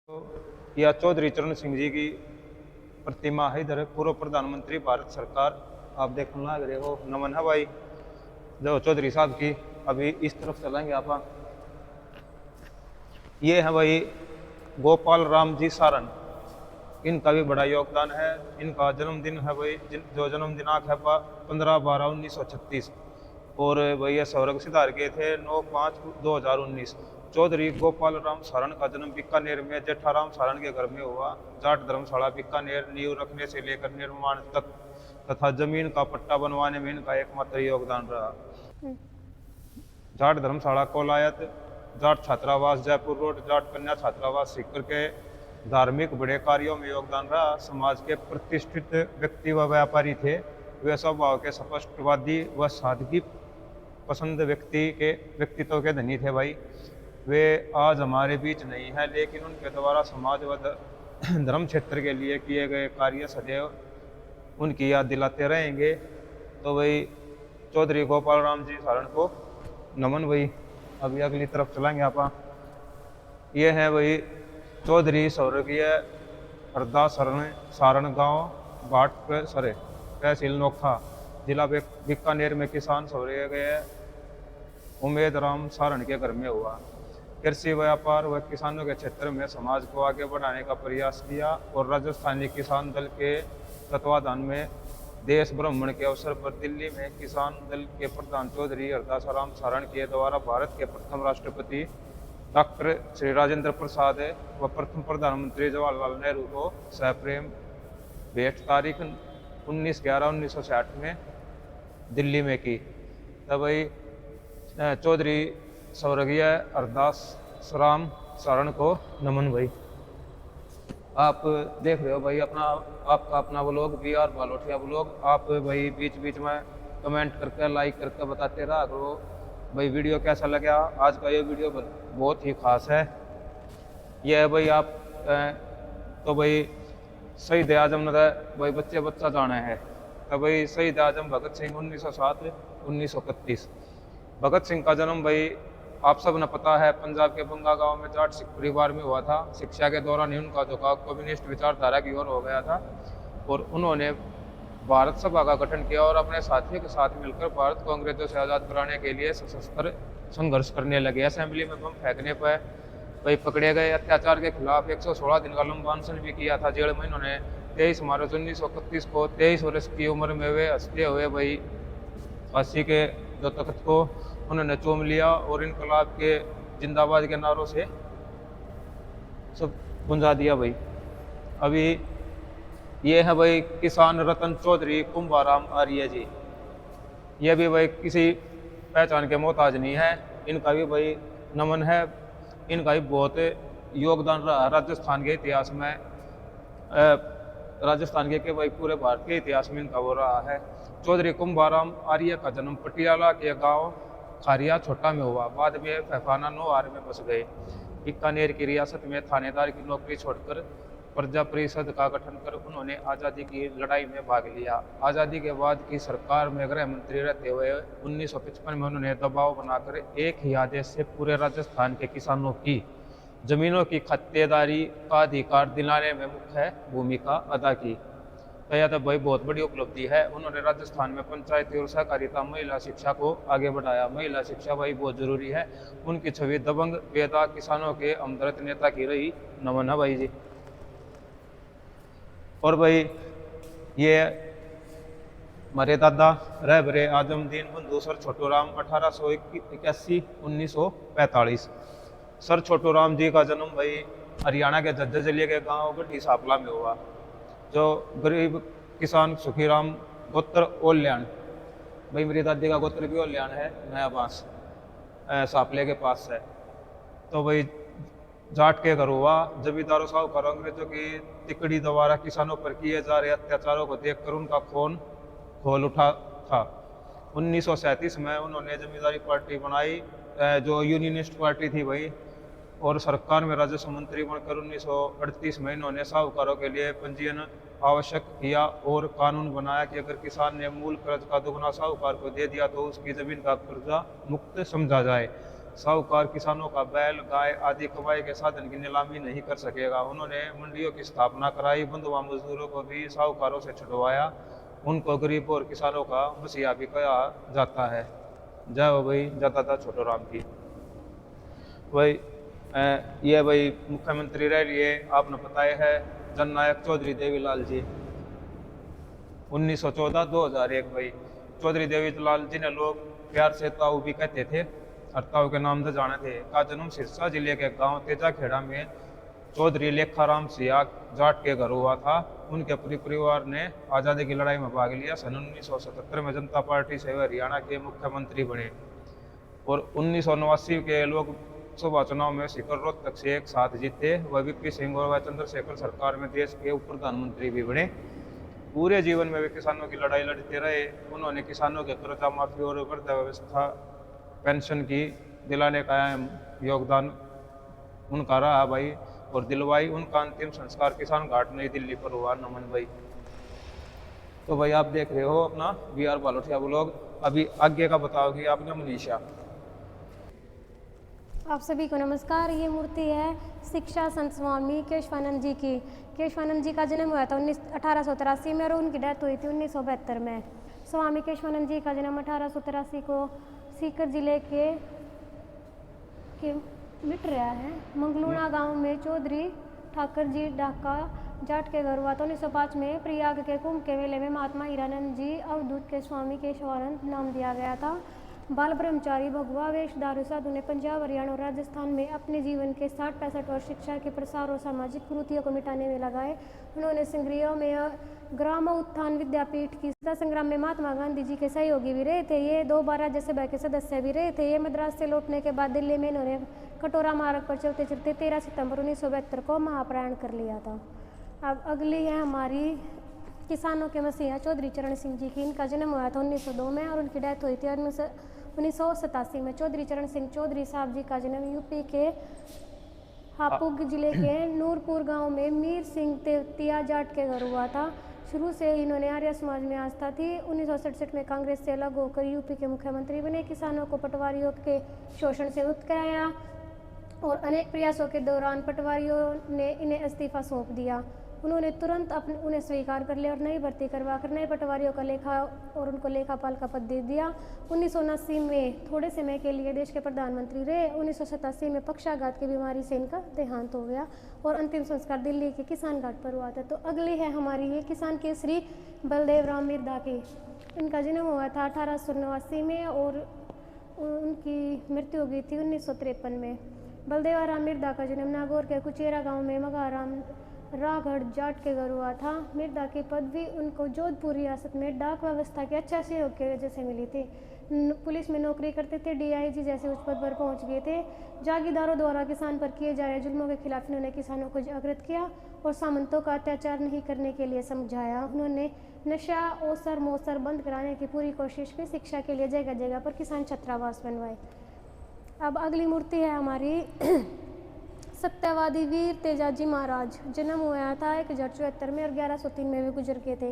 तो यह चौधरी चरण सिंह जी की प्रतिमा है। इधर पूर्व प्रधानमंत्री भारत सरकार आप देखने लग रहे हो। नमन है भाई जो चौधरी साहब की। अभी इस तरफ चलेंगे आप। ये है भाई गोपाल राम जी सारण। इनका भी बड़ा योगदान है। इनका जन्मदिन है भाई, जो जन्म दिनांक है 15/12/1936। और भाई ये स्वर्ग सिधार गए थे 9/5/2019। चौधरी गोपाल राम सारण का जन्म बीकानेर में जेठाराम सारण के घर में हुआ। जाट धर्मशाला बीकानेर नींव रखने से लेकर निर्माण तक तथा जमीन का पट्टा बनवाने में इनका एकमात्र योगदान रहा। जाट धर्मशाला कोलायत, जाट छात्रावास जयपुर रोड, जाट कन्या छात्रावास सीकर के धार्मिक बड़े कार्यों में योगदान रहा। समाज के प्रतिष्ठित व्यक्ति व व्यापारी थे। वे स्वभाव के स्पष्टवादी व सादगी पसंद व्यक्तित्व के धनी थे भाई। वे आज हमारे बीच नहीं है, लेकिन उनके द्वारा समाज व धर्म क्षेत्र के लिए किए गए कार्य सदैव उनकी याद दिलाते रहेंगे। तो भाई चौधरी गोपाल राम जी सारण को नमन भाई। अभी अगली तरफ चलेंगे आप। ये है भाई चौधरी स्वर्गीय हरदास सारण गांव भाट सरे तहसील नोखा जिला बीकानेर में किसान स्वर्गीय उमेद राम सारण के घर में हुआ। कृषि व्यापार व किसानों के क्षेत्र में समाज को आगे बढ़ाने का प्रयास किया और राजस्थानी किसान दल के तत्वाधान में देश भ्रमण के अवसर पर दिल्ली में किसान दल के प्रधान चौधरी हरदास राम सारण के द्वारा भारत के प्रथम राष्ट्रपति डॉक्टर श्री राजेंद्र प्रसाद व प्रथम प्रधानमंत्री जवाहरलाल नेहरू को सप्रेम भेंट तारीख 19/11/1960 में दिल्ली में की। तब भाई चौधरी स्वर्गीय हरदास राम सारण को नमन भाई। आप देख रहे हो भाई आपका अपना व्लॉग BR बालोटिया व्लॉग। आप भाई बीच बीच में कमेंट करके लाइक करके बताते रहा करो भाई वीडियो कैसा लगा। आज का ये वीडियो बहुत ही खास है। यह है भाई आप तो भाई शहीद आजम ने भाई बच्चा जाना है। तो भाई शहीद आजम भगत सिंह 1907-1931। भगत सिंह का जन्म भाई आप सब ने पता है पंजाब के बंगा गांव में जाट सिख परिवार में हुआ था। शिक्षा के दौरान ही उनका झुकाव कम्युनिस्ट विचारधारा की ओर हो गया था और उन्होंने भारत सभा का गठन किया और अपने साथियों के साथ मिलकर भारत को अंग्रेजों से आज़ाद कराने के लिए सशस्त्र संघर्ष करने लगे। असेंबली में बम फेंकने पर भाई पकड़े गए। अत्याचार के खिलाफ 116 दिन का लंबा अनशन भी किया था जेल में। इन्होंने 23 मार्च 1931 को 23 वर्ष की उम्र में वे हंसते हुए भाई फांसी के जो तख्त को उन्होंने चूम लिया और इनकलाब के जिंदाबाद के नारों से सब गुंजा दिया भाई। अभी ये है भाई किसान रतन चौधरी कुंभाराम आर्य जी। ये भी भाई किसी पहचान के मोहताज नहीं है। इनका भी भाई नमन है। इनका भी बहुत योगदान रहा राजस्थान के इतिहास में। राजस्थान के भाई पूरे भारत के इतिहास में इनका वो रहा है। चौधरी कुंभाराम आर्य का जन्म पटियाला के गांव खारिया छोटा में हुआ। बाद में फैफाना नौहार में बस गए। बीकानेर की रियासत में थानेदार की नौकरी छोड़कर प्रजा परिषद का गठन कर उन्होंने आज़ादी की लड़ाई में भाग लिया। आज़ादी के बाद की सरकार में गृह मंत्री रहते हुए 1955 में उन्होंने दबाव बनाकर एक ही आदेश से पूरे राजस्थान के किसानों की जमीनों की खत्तेदारी का अधिकार दिलाने में मुख्य भूमिका अदा की। तो यह तो भाई बहुत बड़ी उपलब्धि है। उन्होंने राजस्थान में पंचायती और सहकारिता महिला शिक्षा को आगे बढ़ाया। महिला शिक्षा भाई बहुत जरूरी है। उनकी छवि दबंग बेदा किसानों के हमदर्द नेता की रही। नमन है भाई जी। और भाई ये हमारे दादा रहबरे आजमदीन बंधु सर छोटू राम 1881-1945। सर छोटू राम जी का जन्म भाई हरियाणा के झज्जर जिले के गांव गढ़ी सापला में हुआ। जो गरीब किसान सुखीराम गोत्र ओल्यान, भाई मेरी दादी का गोत्र भी ओल्यान है, नया बांस सापले के पास है। तो भाई जाट के घर हुआ। जमींदारों साहूकार अंग्रेजों की तिकड़ी द्वारा किसानों पर किए जा रहे अत्याचारों को देखकर उनका खून खोल उठा था। 1937 में उन्होंने जमींदारी पार्टी बनाई जो यूनियनिस्ट पार्टी थी भाई, और सरकार में राजस्व मंत्री बनकर 1938 में इन्होंने साहूकारों के लिए पंजीयन आवश्यक किया और कानून बनाया कि अगर किसान ने मूल कर्ज का दुगना साहूकार को दे दिया तो उसकी जमीन का कर्जा मुक्त समझा जाए। साहूकार किसानों का बैल गाय आदि कमाई के साधन की नीलामी नहीं कर सकेगा। उन्होंने मंडियों की स्थापना कराई, बंधुआ मजदूरों को भी साहूकारों से छुड़वाया, उनको गरीबों और किसानों का मसीहा भी कहा जाता है। जय हो भाई दादा छोटू राम की। भाई ये भाई मुख्यमंत्री रह लिए आपने बताया है जननायक चौधरी देवीलाल जी, 1914-2001। भाई चौधरी देवीलाल जी ने लोग प्यार से ताऊ भी कहते थे और ताऊ के नाम से जाने थे। का जन्म सिरसा जिले के गांव तेजा खेड़ा में चौधरी लेखाराम सिया जाट के घर हुआ था। उनके पूरे परिवार ने आज़ादी की लड़ाई में भाग लिया। सन 1977 में जनता पार्टी से हरियाणा के मुख्यमंत्री बने और 1989 के लोकसभा चुनाव में शिखर रोहतक से एक साथ जीते। वह वीपी सिंह और वह चंद्रशेखर सरकार में देश के उप प्रधानमंत्री भी बने। पूरे जीवन में वे किसानों की लड़ाई लड़ते रहे। उन्होंने किसानों के कर्जा माफी और वृद्धावस्था पेंशन की दिलाने का अहम योगदान उनका रहा भाई और दिलवाई। उनका अंतिम संस्कार किसान घाट नई दिल्ली पर हुआ। नमन भाई। तो भाई आप देख रहे हो अपना BR बालोटिया ब्लॉग। अभी आगे का बताओगी आपने मनीषा। आप सभी को नमस्कार। ये मूर्ति है शिक्षा संत स्वामी केशवानंद जी की। केशवानंद जी का जन्म हुआ था 1883 में और उनकी डेथ हुई थी 1972 में। स्वामी केशवानंद जी का जन्म 1883 को सीकर जिले के मिट रहा है मंगलूना गांव में चौधरी ठाकर जी डाका जाट के घर हुआ था। 1905 में प्रयाग के कुंभ के मेले में महात्मा हीरानंद जी अवधूत के स्वामी केशवानंद नाम दिया गया था। बाल ब्रह्मचारी भगवा वेशधारी साधु ने पंजाब हरियाणा और राजस्थान में अपने जीवन के 60-65 वर्ष शिक्षा के प्रसार और सामाजिक कुरीतियों को मिटाने में लगाए। उन्होंने संग्रियों में ग्राम उत्थान विद्यापीठ की स्वतंत्रता संग्राम में महात्मा गांधी जी के सहयोगी भी रहे थे। ये 2 बार राज्यसभा के सदस्य भी रहे थे। ये मद्रास से लौटने के बाद दिल्ली में इन्होंने कटोरा मार्ग पर चलते चलते 13 सितंबर 1972 को महाप्रयाण कर लिया था। अब अगली है हमारी किसानों के मसीहा चौधरी चरण सिंह जी की। इनका जन्म हुआ था 1902 में और उनकी डेथ हुई थी 1987 में। चौधरी चरण सिंह चौधरी साहब जी का जन्म यूपी के हापुड़ जिले के नूरपुर गांव में मीर सिंह तेवतिया जाट के घर हुआ था। शुरू से इन्होंने आर्य समाज में आस्था थी। 1967 में कांग्रेस से अलग होकर यूपी के मुख्यमंत्री बने। किसानों को पटवारियों के शोषण से मुक्त कराया और अनेक प्रयासों के दौरान पटवारियों ने इन्हें इस्तीफा सौंप दिया। उन्होंने तुरंत उन्हें स्वीकार कर लिया और नई भर्ती करवा कर नए पटवारियों का लेखा और उनको लेखापाल का पद दे दिया। 1979 में थोड़े समय के लिए देश के प्रधानमंत्री रहे। 1987 में पक्षाघात की बीमारी से इनका देहांत हो गया और अंतिम संस्कार दिल्ली के किसान घाट पर हुआ था। तो अगली है हमारी ये किसान केसरी बलदेव राम मिर्धा की। इनका जन्म हुआ था 1889 में और उनकी मृत्यु हो गई थी 1953 में। बलदेव राम मिर्धा का जन्म नागौर के कुचेरा गाँव में मगाराम राघड़ जाट के घर हुआ था। मिर्धा की पदवी उनको जोधपुर रियासत में डाक व्यवस्था के अच्छा सहयोग की वजह से मिली थी। पुलिस में नौकरी करते थे, DIG जैसे उच्च पद पर पहुंच गए थे। जागीरदारों द्वारा किसान पर किए जा रहे जुल्मों के खिलाफ इन्होंने किसानों को जागृत किया और सामंतों का अत्याचार नहीं करने के लिए समझाया। उन्होंने नशा ओसर मोसर बंद कराने की पूरी कोशिश की। शिक्षा के लिए जगह जगह पर किसान छात्रावास बनवाए। अब अगली मूर्ति है हमारी सत्यवादी वीर तेजाजी महाराज। जन्म हुआ था 1074 में और 1103 में वे गुजर गए थे।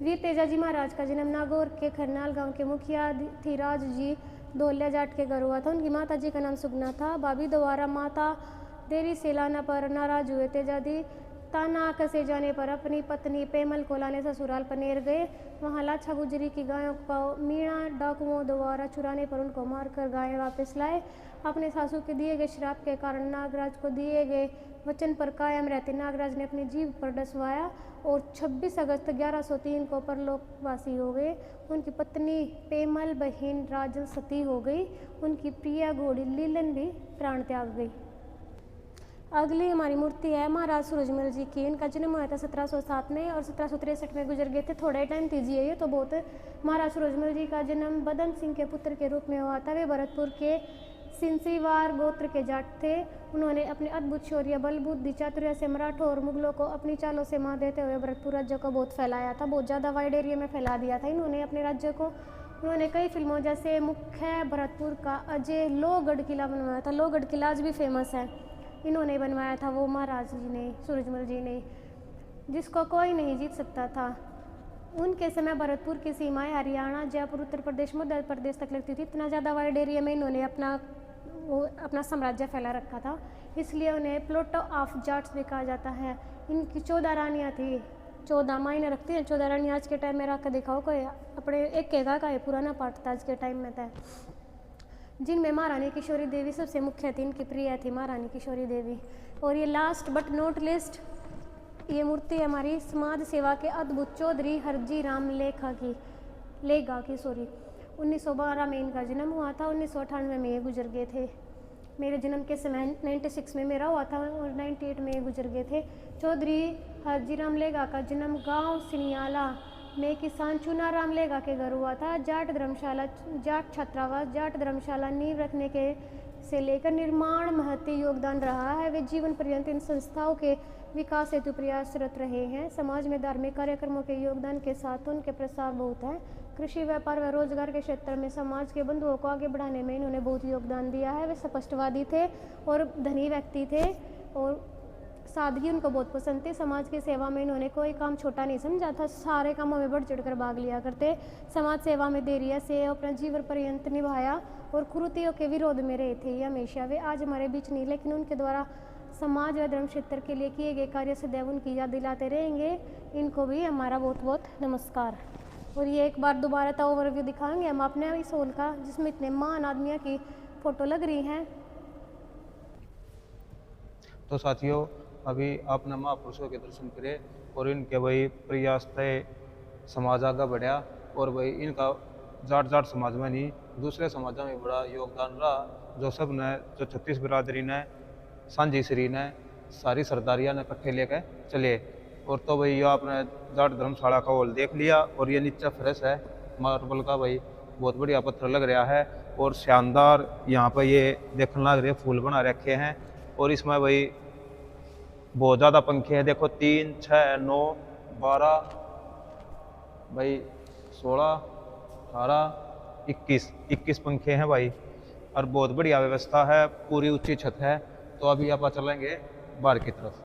वीर तेजाजी महाराज का जन्म नागौर के खरनाल गांव के मुखिया धीराज जी धोलिया जाट के घर हुआ था। उनकी माता जी का नाम सुगना था। भाभी द्वारा माता देरी से लाना पर नाराज हुए तेजाजी ताना कसे जाने पर अपनी पत्नी पेमल को लाने ससुराल पनेर गए। वहाँ लाछा गुजरी की गायों को मीणा डाकुओं द्वारा चुराने पर उनको मारकर गायें वापस लाए। अपने सासू के दिए गए श्राप के कारण नागराज को दिए गए वचन पर कायम रहते नागराज ने अपनी जीभ पर डसवाया और 26 अगस्त 1103 को परलोकवासी हो गए। उनकी पत्नी पेमल बहन राजल सती हो गई। उनकी प्रिया घोड़ी लीलन भी प्राण त्याग गई। अगली हमारी मूर्ति है महाराज सूरजमल जी की। इनका जन्म हुआ था 1707 में और 1763 में गुजर गए थे। थोड़ा ही टाइम दीजिए ये तो बहुत। महाराज सूरजमल जी का जन्म बदन सिंह के पुत्र के रूप में हुआ था। वे भरतपुर के सिंसीवार गोत्र के जाट थे। उन्होंने अपने अद्भुत शौर्य बल बुद्धि चातुर्य से मराठों और मुगलों को अपनी चालों से मार देते हुए भरतपुर राज्य को बहुत फैलाया था। बहुत ज़्यादा वाइड एरिया में फैला दिया था इन्होंने अपने राज्य को। उन्होंने कई फिल्मों जैसे मुख्य भरतपुर का अजय लोहगढ़ किला बनवाया था। लोहगढ़ किला आज भी फेमस है। इन्होंने बनवाया था वो महाराज जी ने सूरजमल जी ने, जिसको कोई नहीं जीत सकता था। उनके समय भरतपुर की सीमाएं हरियाणा जयपुर उत्तर प्रदेश मध्य प्रदेश तक लगती थी। इतना ज़्यादा वाइड एरिया में इन्होंने अपना वो अपना साम्राज्य फैला रखा था, इसलिए उन्हें प्लूटो ऑफ जाट्स भी कहा जाता है। इनकी 14 रानियाँ थी, 14 मायने रखती हैं 14 रानी। आज के टाइम में रख के दिखाओ कोई अपने एक केगा का है पुराना पाठ था आज के टाइम में था, जिनमें महारानी किशोरी देवी सबसे मुख्य थी, इनकी प्रिय थी महारानी किशोरी देवी। और ये लास्ट बट नॉट लिस्ट ये मूर्ति हमारी समाज सेवा के अद्भुत चौधरी हरजी राम लेगा की 1912 में इनका जन्म हुआ था, 1998 में ये गुजर गए थे। मेरे जन्म के समय 96 में मेरा हुआ था और 98 में ये गुजर गए थे। चौधरी हरजी राम लेगा का जन्म गांव सिनियाला में किसान चुनाराम लेगा के घर हुआ था। जाट धर्मशाला, जाट छात्रावास, जाट धर्मशाला नींव रखने के से लेकर निर्माण महत्व योगदान रहा है। वे जीवन पर्यंत इन संस्थाओं के विकास हेतु प्रयासरत रहे हैं। समाज में धार्मिक कार्यक्रमों के योगदान के साथ उनके प्रसार बहुत है। कृषि, व्यापार व रोजगार के क्षेत्र में समाज के बंधुओं को आगे बढ़ाने में इन्होंने बहुत योगदान दिया है। वे स्पष्टवादी थे और धनी व्यक्ति थे और सादगी उनको बहुत पसंद थी। समाज की सेवा में इन्होंने कोई काम छोटा नहीं समझा था, सारे कामों में बढ़ चढ़कर भाग लिया करते। समाज सेवा में धैर्य से अपना जीवन पर्यंत निभाया और कुरीतियों के विरोध में रहे थे। ये हमेशा वे आज हमारे बीच नहीं, लेकिन उनके द्वारा समाज व धर्म क्षेत्र के लिए किए गए कार्य सदैव उनकी याद दिलाते रहेंगे। इनको भी हमारा बहुत बहुत नमस्कार। और ये एक बार दोबारा था ओवरव्यू दिखाएंगे हम अपने इस हॉल का, जिसमें इतने महान आदमियों की फ़ोटो लग रही हैं। तो साथियों, अभी आपने महापुरुषों के दर्शन करे और इनके वही प्रयास थे समाज आगे बढ़ा और वही इनका जाट जाट समाज में नहीं दूसरे समाजों में बड़ा योगदान रहा। जो सब ने, जो 36 बिरादरी ने, सांझी श्री ने, सारी सरदारियाँ ने इकट्ठे लेकर चले। और तो भाई ये आपने जाट धर्मशाला का हॉल देख लिया और ये नीचे फ्रेश है मार्बल का, भाई बहुत बढ़िया पत्थर लग रहा है और शानदार यहाँ पर ये देखने लग रहे फूल बना रखे हैं। और इसमें भाई बहुत ज़्यादा पंखे हैं, देखो 3, 6, 9, 12 भाई 16, 18, 21 पंखे हैं भाई और बहुत बढ़िया व्यवस्था है, पूरी ऊंची छत है। तो अभी आप चलेंगे बाहर की तरफ।